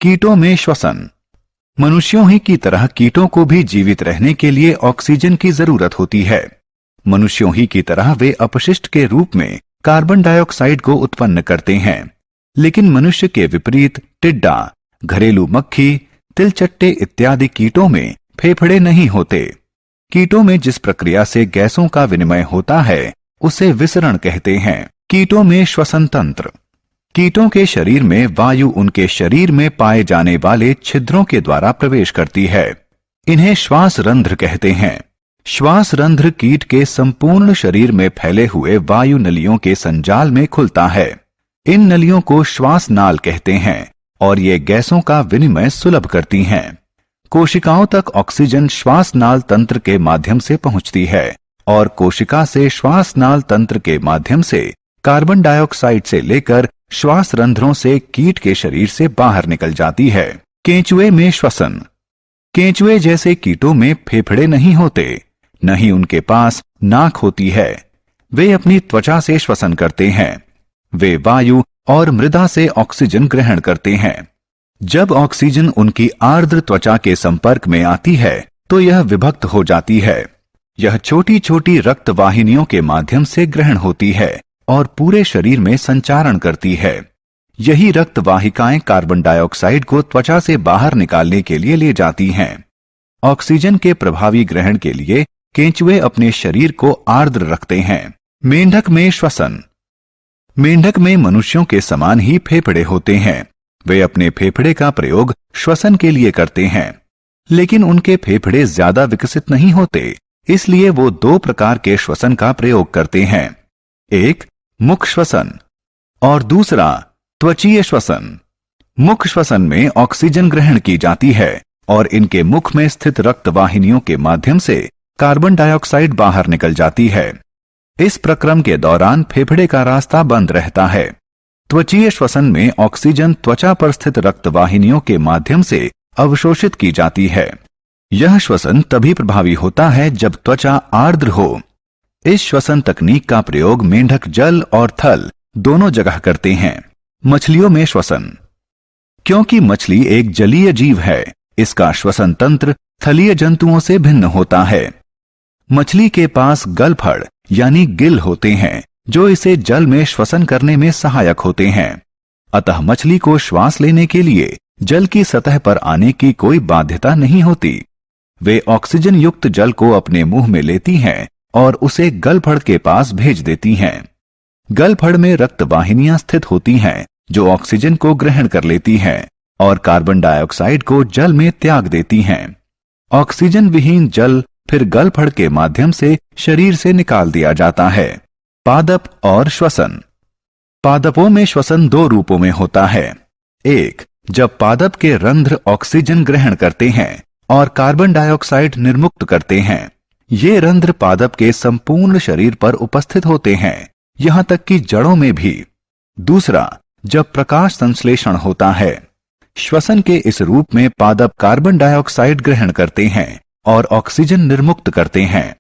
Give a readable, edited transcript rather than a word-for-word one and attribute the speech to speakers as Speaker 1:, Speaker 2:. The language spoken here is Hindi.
Speaker 1: कीटों में श्वसन। मनुष्यों ही की तरह कीटों को भी जीवित रहने के लिए ऑक्सीजन की जरूरत होती है। मनुष्यों ही की तरह वे अपशिष्ट के रूप में कार्बन डाइऑक्साइड को उत्पन्न करते हैं। लेकिन मनुष्य के विपरीत टिड्डा, घरेलू मक्खी, तिलचट्टे इत्यादि कीटों में फेफड़े नहीं होते। कीटों में जिस प्रक्रिया से गैसों का विनिमय होता है उसे विसरण कहते हैं। कीटों में श्वसन तंत्र। कीटों के शरीर में वायु उनके शरीर में पाए जाने वाले छिद्रों के द्वारा प्रवेश करती है। इन्हें श्वास रंध्र कहते हैं। श्वास रंध्र कीट के संपूर्ण शरीर में फैले हुए वायु नलियों के संजाल में खुलता है। इन नलियों को श्वास नाल कहते हैं और ये गैसों का विनिमय सुलभ करती हैं। कोशिकाओं तक ऑक्सीजन श्वास नाल तंत्र के माध्यम से पहुंचती है और कोशिका से श्वास नाल तंत्र के माध्यम से कार्बन डाइऑक्साइड से लेकर श्वास रंध्रों से कीट के शरीर से बाहर निकल जाती है। केंचुए में श्वसन। केंचुए जैसे कीटों में फेफड़े नहीं होते, न ही उनके पास नाक होती है। वे अपनी त्वचा से श्वसन करते हैं। वे वायु और मृदा से ऑक्सीजन ग्रहण करते हैं। जब ऑक्सीजन उनकी आर्द्र त्वचा के संपर्क में आती है तो यह विभक्त हो जाती है। यह छोटी छोटी रक्त वाहिनियों के माध्यम से ग्रहण होती है और पूरे शरीर में संचारण करती है। यही रक्त वाहिकाएं कार्बन डाइऑक्साइड को त्वचा से बाहर निकालने के लिए ले जाती हैं। ऑक्सीजन के प्रभावी ग्रहण के लिए केंचुए अपने शरीर को आर्द्र रखते हैं। मेंढक में श्वसन। मेंढक में मनुष्यों के समान ही फेफड़े होते हैं। वे अपने फेफड़े का प्रयोग श्वसन के लिए करते हैं, लेकिन उनके फेफड़े ज्यादा विकसित नहीं होते, इसलिए वो दो प्रकार के श्वसन का प्रयोग करते हैं। एक मुख श्वसन और दूसरा त्वचीय श्वसन। मुख श्वसन में ऑक्सीजन ग्रहण की जाती है और इनके मुख में स्थित रक्त वाहिनियों के माध्यम से कार्बन डाइऑक्साइड बाहर निकल जाती है। इस प्रक्रम के दौरान फेफड़े का रास्ता बंद रहता है। त्वचीय श्वसन में ऑक्सीजन त्वचा पर स्थित रक्त वाहिनियों के माध्यम से अवशोषित की जाती है। यह श्वसन तभी प्रभावी होता है जब त्वचा आर्द्र हो। इस श्वसन तकनीक का प्रयोग मेंढक जल और थल दोनों जगह करते हैं। मछलियों में श्वसन। क्योंकि मछली एक जलीय जीव है, इसका श्वसन तंत्र थलीय जंतुओं से भिन्न होता है। मछली के पास गलफड़ यानी गिल होते हैं जो इसे जल में श्वसन करने में सहायक होते हैं। अतः मछली को श्वास लेने के लिए जल की सतह पर आने की कोई बाध्यता नहीं होती। वे ऑक्सीजन युक्त जल को अपने मुंह में लेती हैं और उसे गलफड़ के पास भेज देती हैं। गलफड़ में रक्त वाहिनियां स्थित होती हैं जो ऑक्सीजन को ग्रहण कर लेती हैं और कार्बन डाइऑक्साइड को जल में त्याग देती हैं। ऑक्सीजन विहीन जल फिर गलफड़ के माध्यम से शरीर से निकाल दिया जाता है। पादप और श्वसन। पादपों में श्वसन दो रूपों में होता है। एक, जब पादप के रंध्र ऑक्सीजन ग्रहण करते हैं और कार्बन डाइऑक्साइड निर्मुक्त करते हैं। ये रंध्र पादप के संपूर्ण शरीर पर उपस्थित होते हैं, यहां तक कि जड़ों में भी। दूसरा, जब प्रकाश संश्लेषण होता है। श्वसन के इस रूप में पादप कार्बन डाइऑक्साइड ग्रहण करते हैं और ऑक्सीजन निर्मुक्त करते हैं।